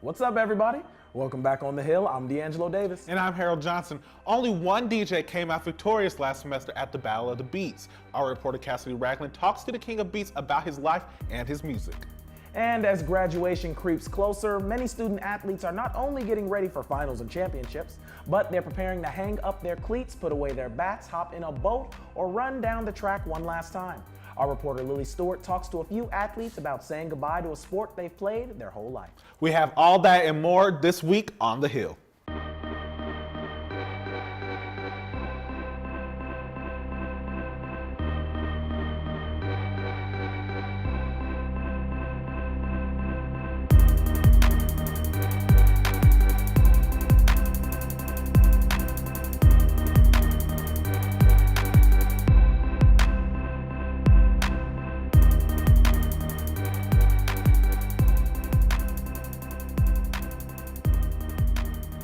What's up, everybody? Welcome back on the Hill. I'm Deangelo Davis. And I'm Harold Johnson. Only one DJ came out victorious last semester at the Battle of the Beats. Our reporter Cassidy Ragland talks to the King of Beats about his life and his music. And as graduation creeps closer, many student athletes are not only getting ready for finals and championships, but they're preparing to hang up their cleats, put away their bats, hop in a boat, or run down the track one last time. Our reporter Lilly Stewart talks to a few athletes about saying goodbye to a sport they've played their whole life. We have all that and more this week on The Hill.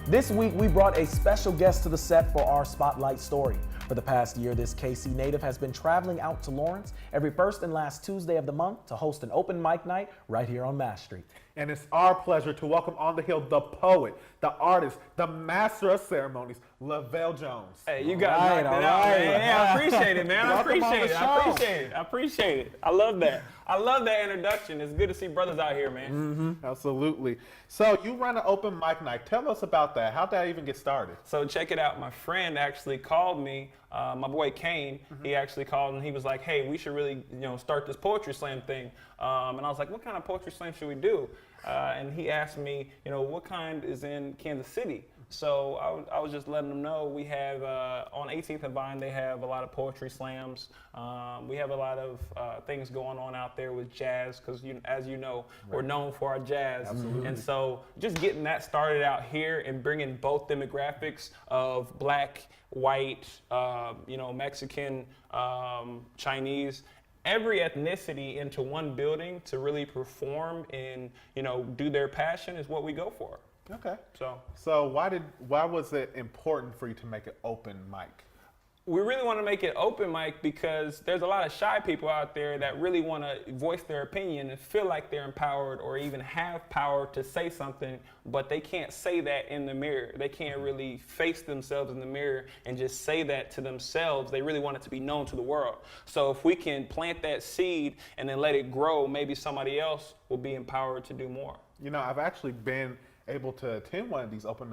This week, we brought a special guest to the set for our Spotlight story. For the past year, this KC native has been traveling out to Lawrence every first and last Tuesday of the month to host an open mic night right here on Mass Street. And it's our pleasure to welcome on the Hill the poet, the artist, the master of ceremonies, Lovell Jones. Hey, you guys knocked it out, man. Yeah, I appreciate it, man. I appreciate it. I love that. I love that introduction. It's good to see brothers out here, man. Mm-hmm. Absolutely. So you run an open mic night. Tell us about that. How'd that even get started? So check it out. My friend actually called me. My boy Cain, he actually called and he was like, "Hey, we should really, start this poetry slam thing." And I was like, "What kind of poetry slam should we do?" And he asked me, what kind is in Kansas City? So I was just letting them know we have on 18th and Vine, they have a lot of poetry slams. We have a lot of things going on out there with jazz because, as you know, we're known for our jazz. Absolutely. And so just getting that started out here and bringing both demographics of black, white, Mexican, Chinese, every ethnicity into one building to really perform and, do their passion is what we go for. Okay. So why was it important for you to make it open mic? We really want to make it open mic because there's a lot of shy people out there that really want to voice their opinion and feel like they're empowered or even have power to say something, but they can't say that in the mirror. They can't really face themselves in the mirror and just say that to themselves. They really want it to be known to the world. So if we can plant that seed and then let it grow, maybe somebody else will be empowered to do more. I've actually been able to attend one of these open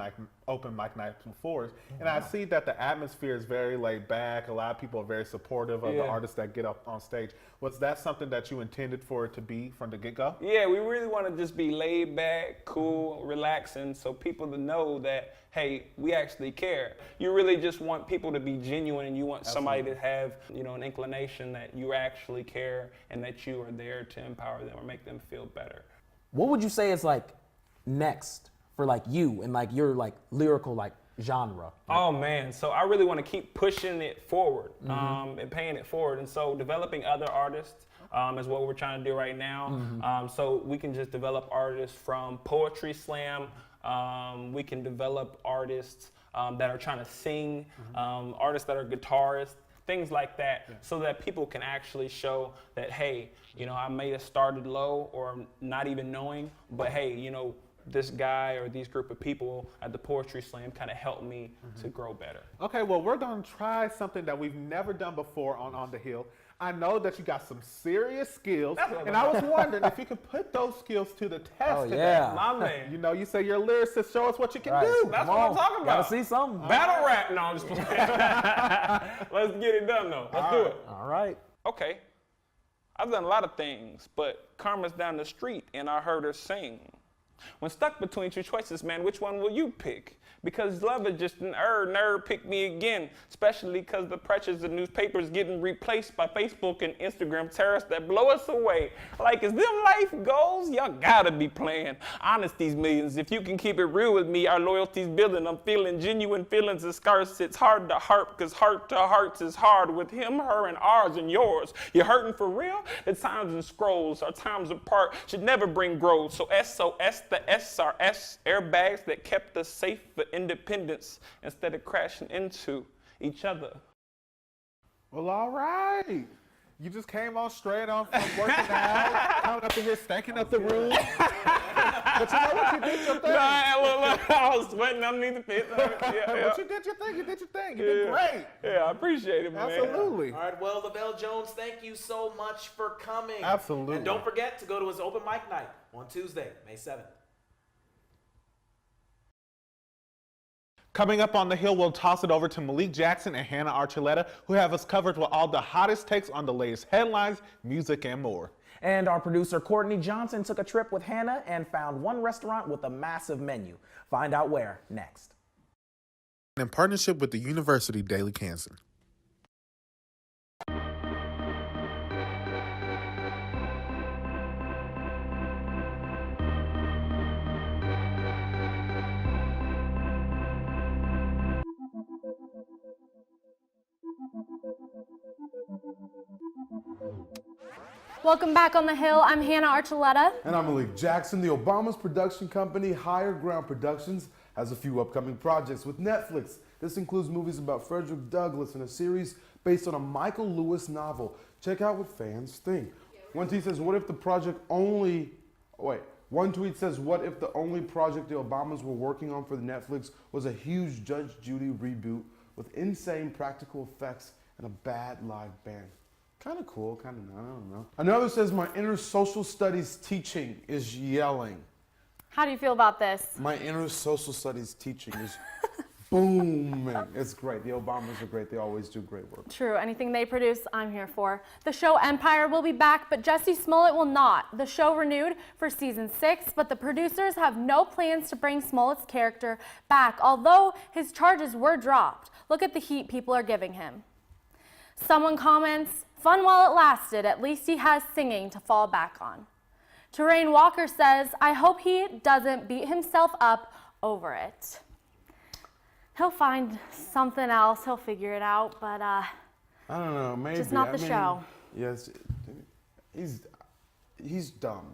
mic nights before, and I see that the atmosphere is very laid back. A lot of people are very supportive of the artists that get up on stage. Was that something that you intended for it to be from the get-go? Yeah, we really want to just be laid back, cool, relaxing, so people to know that, hey, we actually care. You really just want people to be genuine, and you want somebody to have, an inclination that you actually care and that you are there to empower them or make them feel better. What would you say is next for you and your lyrical genre? Oh man, so I really want to keep pushing it forward and paying it forward, and so developing other artists is what we're trying to do right now. So we can just develop artists from poetry slam. We can develop artists that are trying to sing, artists that are guitarists, things like that, so that people can actually show that, hey, I may have started low or not even knowing, but hey, this guy or these group of people at the poetry slam kind of helped me to grow better. Okay, well, we're going to try something that we've never done before on the Hill. I know that you got some serious skills, and I was wondering if you could put those skills to the test today. My man. You say you're a lyricist. Show us what you can do. That's what I'm talking about. Gotta see something. Battle rap. No, I'm just playing. Let's get it done, though. Let's do it. All right. Okay. I've done a lot of things, but Karma's down the street, and I heard her sing. When stuck between two choices, man, which one will you pick? Because love is just an nerd pick me again, especially because the pressures of newspapers getting replaced by Facebook and Instagram terrorists that blow us away. Like, is them life goals? Y'all gotta be playing. Honesty's millions. If you can keep it real with me, our loyalty's building. I'm feeling genuine feelings is scarce. It's hard to heart, because heart to hearts is hard with him, her, and ours and yours. You're hurting for real? The times and scrolls, our times apart should never bring growth. So SOS, the SRS, airbags that kept us safe for independence instead of crashing into each other. Well, all right. You just came on straight on from working out, coming up in here, stanking up the room. But you know what? You did your thing. I was sweating underneath the pit. But you did your thing. You did your thing. You did great. Yeah, I appreciate it, man. Absolutely. All right, well, Lovell Jones, thank you so much for coming. Absolutely. And don't forget to go to his open mic night on Tuesday, May 7th. Coming up on the Hill, we'll toss it over to Malik Jackson and Hannah Archuleta, who have us covered with all the hottest takes on the latest headlines, music, and more. And our producer Courtney Johnson took a trip with Hannah and found one restaurant with a massive menu. Find out where next. In partnership with the University Daily Kansan. Welcome back on the Hill. I'm Hannah Archuleta. And I'm Malik Jackson. The Obama's production company, Higher Ground Productions, has a few upcoming projects with Netflix. This includes movies about Frederick Douglass and a series based on a Michael Lewis novel. Check out what fans think. One tweet says, what if the only project the Obamas were working on for the Netflix was a huge Judge Judy reboot with insane practical effects and a bad live band? Kind of cool, kind of not, I don't know. Another says, my inner social studies teaching is yelling. How do you feel about this? My inner social studies teaching is booming. It's great. The Obamas are great. They always do great work. True. Anything they produce, I'm here for. The show Empire will be back, but Jussie Smollett will not. The show renewed for season 6, but the producers have no plans to bring Smollett's character back, although his charges were dropped. Look at the heat people are giving him. Someone comments, fun while it lasted, at least he has singing to fall back on. Terrain Walker says, I hope he doesn't beat himself up over it. He'll find something else, he'll figure it out, but I don't know, maybe. Just not the show. Yes, he's dumb.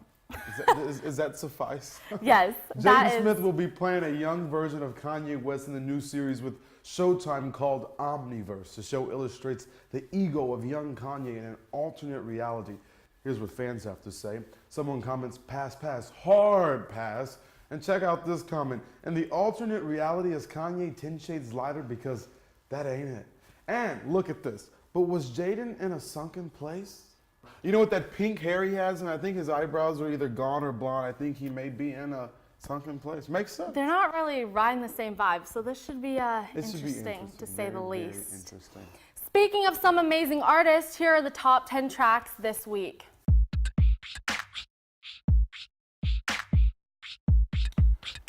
Is that suffice? Yes, Jaden Smith will be playing a young version of Kanye West in the new series with Showtime called Omniverse. The show illustrates the ego of young Kanye in an alternate reality. Here's what fans have to say. Someone comments, pass, pass, hard pass. And check out this comment. In the alternate reality, is Kanye 10 shades lighter? Because that ain't it. And look at this. But was Jaden in a sunken place? You know what that pink hair he has? And I think his eyebrows are either gone or blonde. I think he may be in a sunken place. Makes sense. They're not really riding the same vibe, so this should be interesting to say the least. Very interesting. Speaking of some amazing artists, here are the top 10 tracks this week.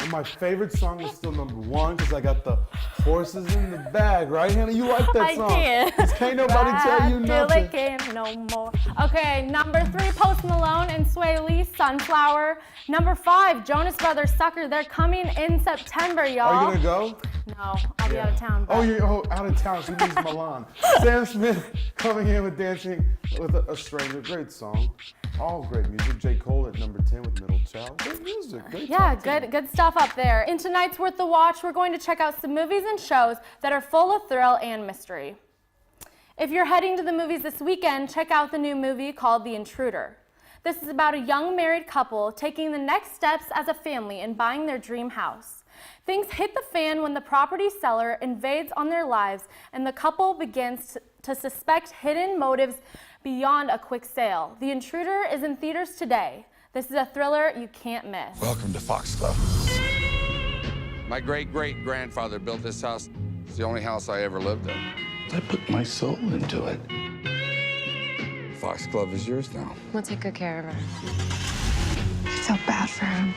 And my favorite song is still number 1 because I got the horses in the bag, right, Hannah? You like that song? I can't. 'Cause can't nobody tell you Till nothing. they can't no more. Okay, number 3, Post Malone and Sway Lee, Sunflower. Number 5, Jonas Brothers, Sucker. They're coming in September, y'all. Are you gonna go? No, I'll be out of town. Oh, you're out of town. She leaves Milan. Sam Smith coming in with Dancing with a Stranger. Great song. All great music. J. Cole at number 10 with Middle Child. Great music. Great Yeah, top 10. good stuff up there. In tonight's Worth the Watch, we're going to check out some movies and shows that are full of thrill and mystery. If you're heading to the movies this weekend, check out the new movie called The Intruder. This is about a young married couple taking the next steps as a family in buying their dream house. Things hit the fan when the property seller invades on their lives and the couple begins to suspect hidden motives beyond a quick sale. The Intruder is in theaters today. This is a thriller you can't miss. Welcome to Foxglove. My great-great-grandfather built this house. It's the only house I ever lived in. I put my soul into it. Foxglove is yours now. We'll take good care of her. I felt bad for him.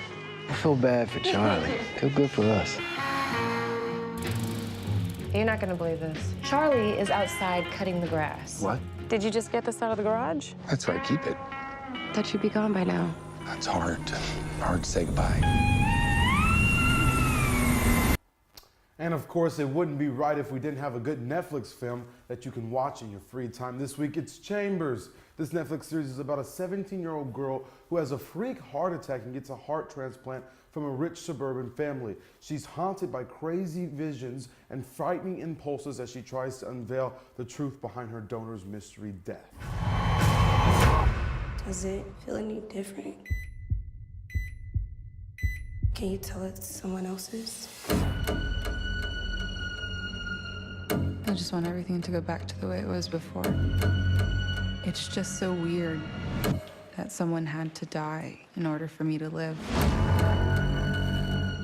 I feel bad for Charlie. Feel good for us. You're not gonna believe this. Charlie is outside cutting the grass. What? Did you just get this out of the garage? That's where I keep it. Thought you'd be gone by now. That's hard. Hard to say goodbye. And of course, it wouldn't be right if we didn't have a good Netflix film that you can watch in your free time. This week, it's Chambers. This Netflix series is about a 17-year-old girl who has a freak heart attack and gets a heart transplant from a rich suburban family. She's haunted by crazy visions and frightening impulses as she tries to unveil the truth behind her donor's mystery death. Does it feel any different? Can you tell it's someone else's? I just want everything to go back to the way it was before. It's just so weird that someone had to die in order for me to live.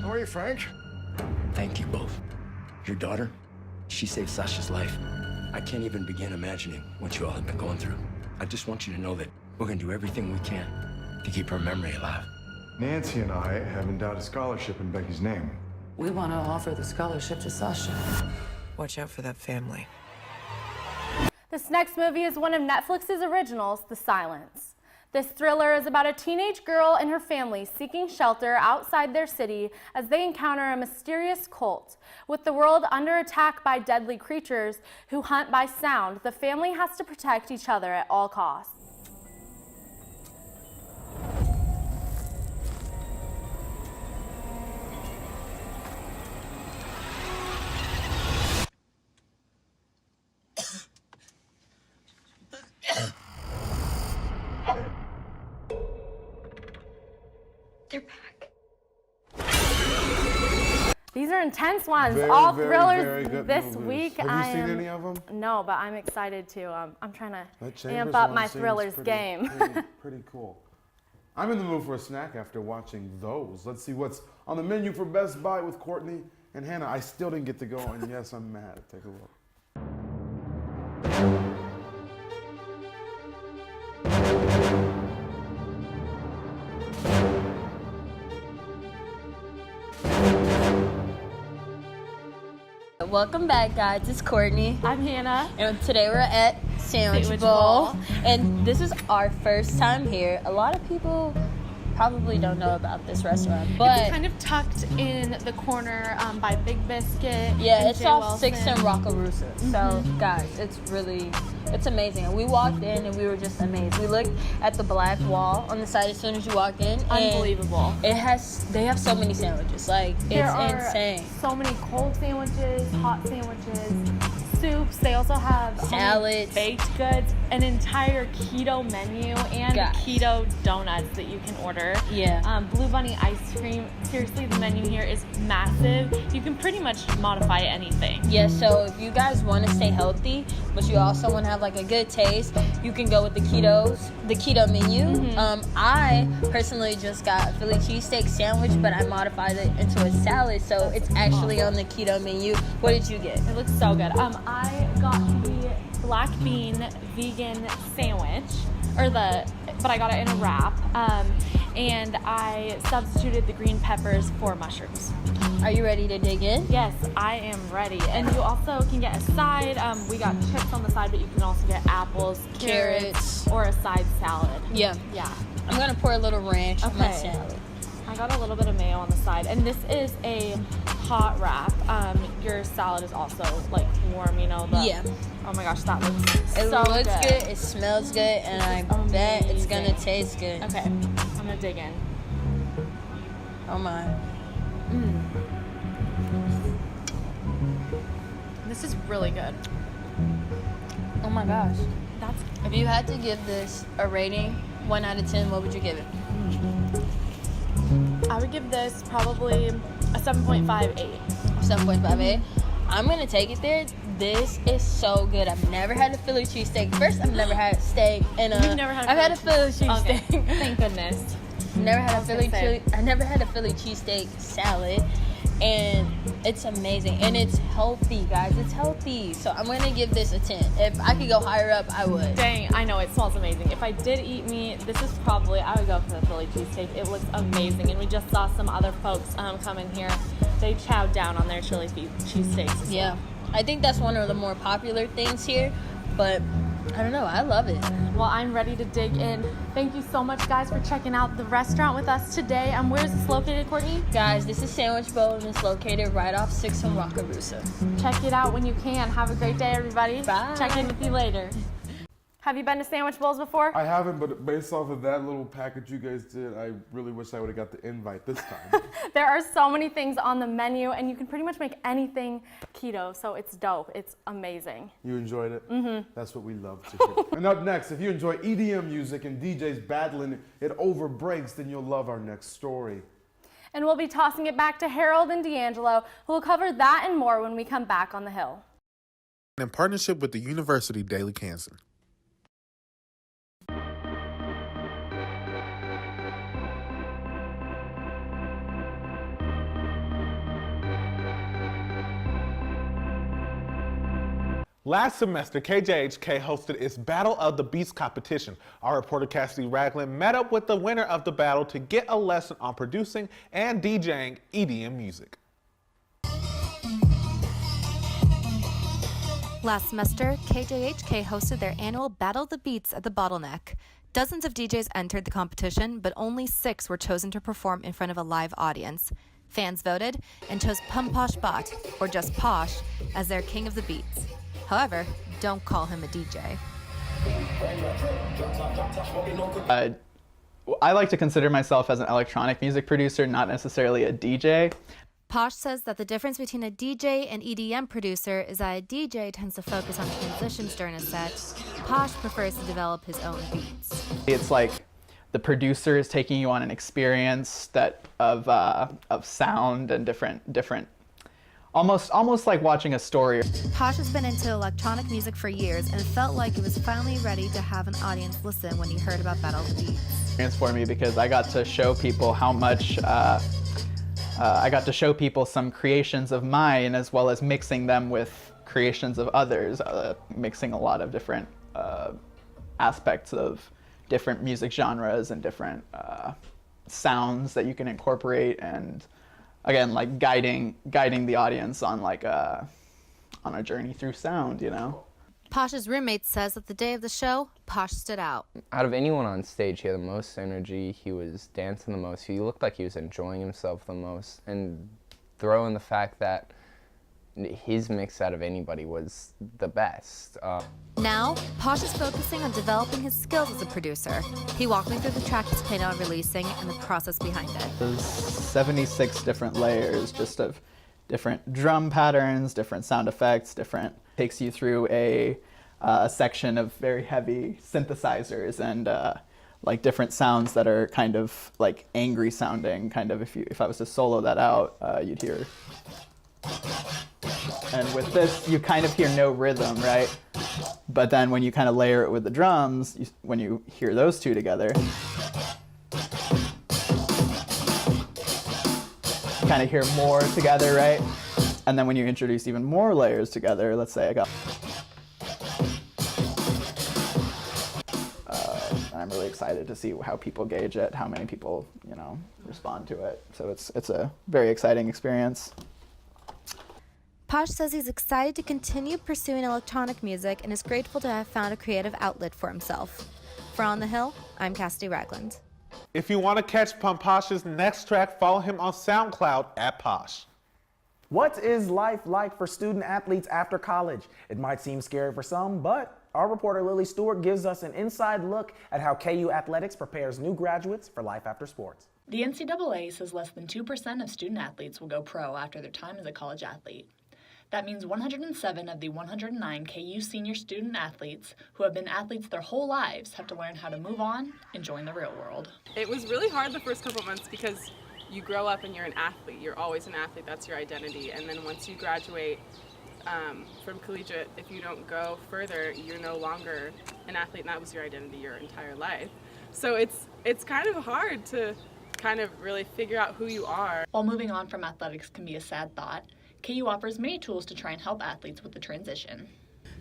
How are you, Frank? Thank you both. Your daughter, she saved Sasha's life. I can't even begin imagining what you all have been going through. I just want you to know that we're gonna do everything we can to keep her memory alive. Nancy and I have endowed a scholarship in Becky's name. We want to offer the scholarship to Sasha. Watch out for that family. This next movie is one of Netflix's originals, The Silence. This thriller is about a teenage girl and her family seeking shelter outside their city as they encounter a mysterious cult. With the world under attack by deadly creatures who hunt by sound, the family has to protect each other at all costs. They're back. These are intense ones. Very, all very, thrillers very good this movies. week. Have you seen any of them? No, but I'm excited to. I'm trying to That amp Chambers up one my seems thrillers pretty- game. Pretty cool. I'm in the mood for a snack after watching those. Let's see what's on the menu for Best Buy with Courtney and Hannah. I still didn't get to go, and yes, I'm mad. Take a look. Welcome back, guys. It's Courtney. I'm Hannah. And today we're at Sandwich Bowl. And this is our first time here. A lot of people probably don't know about this restaurant, but It's kind of tucked in the corner by Big Biscuit. yeah, and it's Jay off 6th Wilson. and Rockarusa. So, guys, it's amazing. And we walked in and we were just amazed. We looked at the black wall on the side as soon as you walk in. and Unbelievable. they have so many sandwiches. Like, There it's are insane. so many cold sandwiches, hot sandwiches, soups. They also have Salads. baked goods, an entire keto menu, and Guys. keto donuts that you can order. Yeah. Blue Bunny ice cream. Seriously, the menu here is massive. You can pretty much modify anything. Yeah, so if you guys want to stay healthy, but you also want to have like a good taste, you can go with the keto menu. I personally just got a Philly cheesesteak sandwich, but I modified it into a salad, so it's actually on the keto menu. What did you get? It looks so good. I got the black bean vegan sandwich, but I got it in a wrap, and I substituted the green peppers for mushrooms. Are you ready to dig in? Yes, I am ready. And you also can get a side. We got chips on the side, but you can also get apples, carrots, or a side salad. Yeah. Yeah. I'm gonna pour a little ranch on my salad. I got a little bit of mayo on the side, and this is a hot wrap. Your salad is also like warm, you know. Yeah. Oh my gosh, that looks It so looks good. It smells good, and I bet it's gonna taste good. Okay, I'm gonna dig in. Oh my. This is really good. Oh my gosh. That's. If you had to give this a rating, 1 out of 10, what would you give it? I would give this probably a 7.58. 7.58. I'm gonna take it there. This is so good. I've never had a Philly cheesesteak. First, I've never had steak in a. You've never had a I've had a Philly cheesesteak. Okay. Thank goodness. I never had a Philly cheesesteak salad, and it's amazing. And it's healthy, guys. It's healthy. So I'm gonna give this a 10. If I could go higher up, I would. Dang, I know, it smells amazing. If I did eat meat, this is probably, I would go for the Philly cheesesteak. It looks amazing. And we just saw some other folks come in here. They chowed down on their chili cheesesteaks as Yeah. well. I think that's one of the more popular things here, but I don't know, I love it. Well, I'm ready to dig in. Thank you so much, guys, for checking out the restaurant with us today. Where is this located, Courtney? Guys, this is Sandwich Bowl, and it's located right off 6th and Rockarusa. Check it out when you can. Have a great day, everybody. Bye. Check in with you later. Have you been to Sandwich Bowls before? I haven't, but based off of that little package you guys did, I really wish I would have got the invite this time. There are so many things on the menu, and you can pretty much make anything keto, so it's dope. It's amazing. You enjoyed it? Mm-hmm. That's what we love to hear. And up next, if you enjoy EDM music and DJs battling it over breaks, then you'll love our next story. And we'll be tossing it back to Harold and Deangelo, who will cover that and more when we come back on the Hill. In partnership with the University Daily Kansan. Last semester, KJHK hosted its Battle of the Beats competition. Our reporter Cassidy Ragland met up with the winner of the battle to get a lesson on producing and DJing EDM music. Last semester, KJHK hosted their annual Battle of the Beats at the Bottleneck. Dozens of DJs entered the competition, but only 6 were chosen to perform in front of a live audience. Fans voted and chose Pum Posh Bot, or just Posh, as their king of the beats. However, don't call him a DJ. I like to consider myself as an electronic music producer, not necessarily a DJ. Posh says that the difference between a DJ and EDM producer is that a DJ tends to focus on transitions during a set. Posh prefers to develop his own beats. It's like the producer is taking you on an experience that of sound and different. Almost like watching a story. Posh has been into electronic music for years and felt like it was finally ready to have an audience listen when he heard about Battle of the Beats. It's for me because I got to show people how much, I got to show people some creations of mine as well as mixing them with creations of others, mixing a lot of different aspects of different music genres and different sounds that you can incorporate, and again, like guiding the audience on on a journey through sound, you know. Posh's roommate says that the day of the show, Posh stood out. Out of anyone on stage, he had the most energy. He was dancing the most. He looked like he was enjoying himself the most. And throw in the fact that his mix out of anybody was the best. Now, Posh is focusing on developing his skills as a producer. He walked me through the track he's planning on releasing and the process behind it. There's 76 different layers just of different drum patterns, different sound effects, takes you through a section of very heavy synthesizers and like different sounds that are kind of like angry sounding, kind of if I was to solo that out, you'd hear. And with this, you kind of hear no rhythm, right? But then when you kind of layer it with the drums, when you hear those two together, you kind of hear more together, right? And then when you introduce even more layers together, let's say I got... and I'm really excited to see how people gauge it, how many people, you know, respond to it. So it's a very exciting experience. Posh says he's excited to continue pursuing electronic music and is grateful to have found a creative outlet for himself. For On the Hill, I'm Cassidy Ragland. If you want to catch Pum Posh's next track, follow him on SoundCloud at Posh. What is life like for student athletes after college? It might seem scary for some, but our reporter Lilly Stewart gives us an inside look at how KU Athletics prepares new graduates for life after sports. The NCAA says less than 2% of student athletes will go pro after their time as a college athlete. That means 107 of the 109 KU senior student athletes who have been athletes their whole lives have to learn how to move on and join the real world. It was really hard the first couple months because you grow up and you're an athlete. You're always an athlete. That's your identity. And then once you graduate from collegiate, if you don't go further, you're no longer an athlete, and that was your identity your entire life. So it's kind of hard to kind of really figure out who you are. While moving on from athletics can be a sad thought, KU offers many tools to try and help athletes with the transition.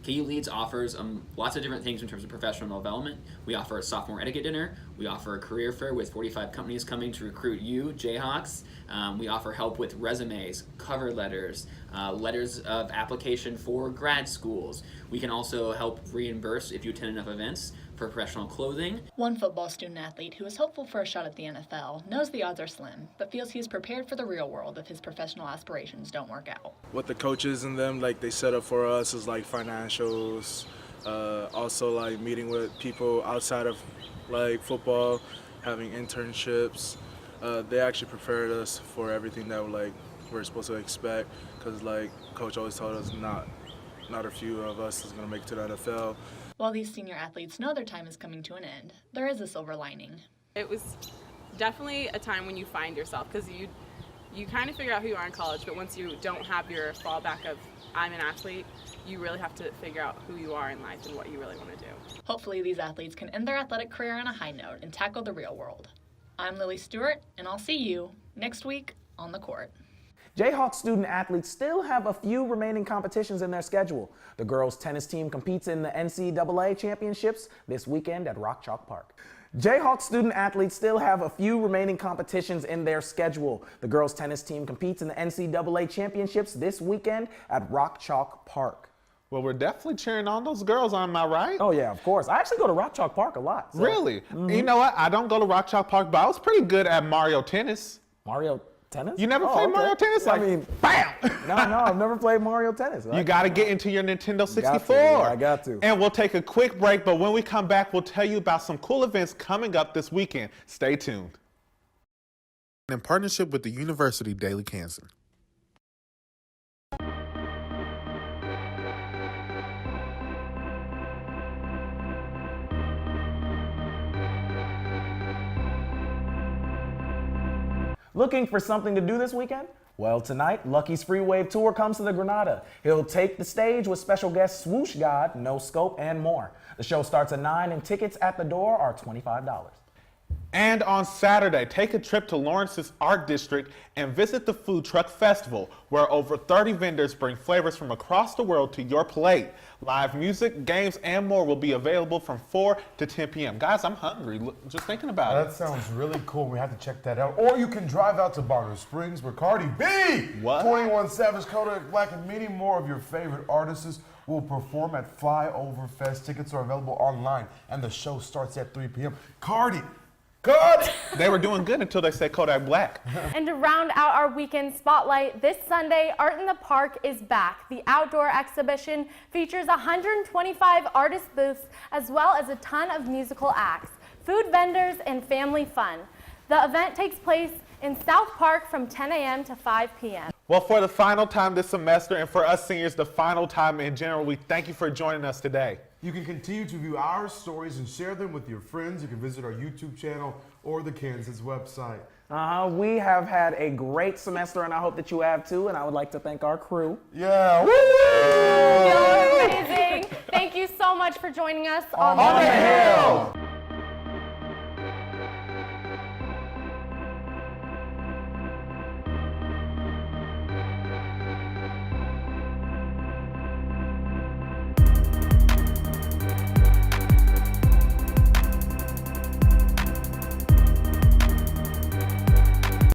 KU Leads offers lots of different things in terms of professional development. We offer a sophomore etiquette dinner. We offer a career fair with 45 companies coming to recruit you, Jayhawks. We offer help with resumes, cover letters, letters of application for grad schools. We can also help reimburse if you attend enough events for professional clothing. One football student athlete who is hopeful for a shot at the NFL knows the odds are slim, but feels he is prepared for the real world if his professional aspirations don't work out. What the coaches and them, they set up for us is financials, also meeting with people outside of football, having internships. They actually prepared us for everything that we're supposed to expect, because coach always told us not a few of us is going to make it to the NFL. While these senior athletes know their time is coming to an end, there is a silver lining. It was definitely a time when you find yourself, because you kind of figure out who you are in college, but once you don't have your fallback of I'm an athlete, you really have to figure out who you are in life and what you really want to do. Hopefully these athletes can end their athletic career on a high note and tackle the real world. I'm Lilly Stewart, and I'll see you next week on the court. Jayhawk student athletes still have a few remaining competitions in their schedule. The girls' tennis team competes in the NCAA championships this weekend at Rock Chalk Park. Jayhawk student athletes still have a few remaining competitions in their schedule. The girls' tennis team competes in the NCAA championships this weekend at Rock Chalk Park. Well, we're definitely cheering on those girls, am I right? Oh yeah, of course. I actually go to Rock Chalk Park a lot. So. Really? You know what? I don't go to Rock Chalk Park, but I was pretty good at Mario Tennis. Mario Tennis? You never played Mario Tennis? I mean, bam! No, I've never played Mario Tennis. You got to get into your Nintendo 64. I got to. And we'll take a quick break, but when we come back, we'll tell you about some cool events coming up this weekend. Stay tuned. In partnership with the University Daily Cancer. Looking for something to do this weekend? Well, tonight, Lucky's Free Wave Tour comes to the Granada. He'll take the stage with special guests Swoosh God, No Scope, and more. The show starts at 9 and tickets at the door are $25. And on Saturday, take a trip to Lawrence's Art District and visit the Food Truck Festival, where over 30 vendors bring flavors from across the world to your plate. Live music, games, and more will be available from 4 to 10 p.m. Guys, I'm hungry. Just thinking about it. That sounds really cool. We have to check that out. Or you can drive out to Bonner Springs where Cardi B, 21 Savage, Kodak Black, and many more of your favorite artists will perform at Flyover Fest. Tickets are available online, and the show starts at 3 p.m. Cardi! Good! They were doing good until they said Kodak Black. And to round out our weekend spotlight, this Sunday, Art in the Park is back. The outdoor exhibition features 125 artist booths as well as a ton of musical acts, food vendors, and family fun. The event takes place in South Park from 10 a.m. to 5 p.m. Well, for the final time this semester, and for us seniors, the final time in general, we thank you for joining us today. You can continue to view our stories and share them with your friends. You can visit our YouTube channel or the Kansas website. We have had a great semester, and I hope that you have too, and I would like to thank our crew. Yeah. Woo! You're amazing. Thank you so much for joining us on the Hill.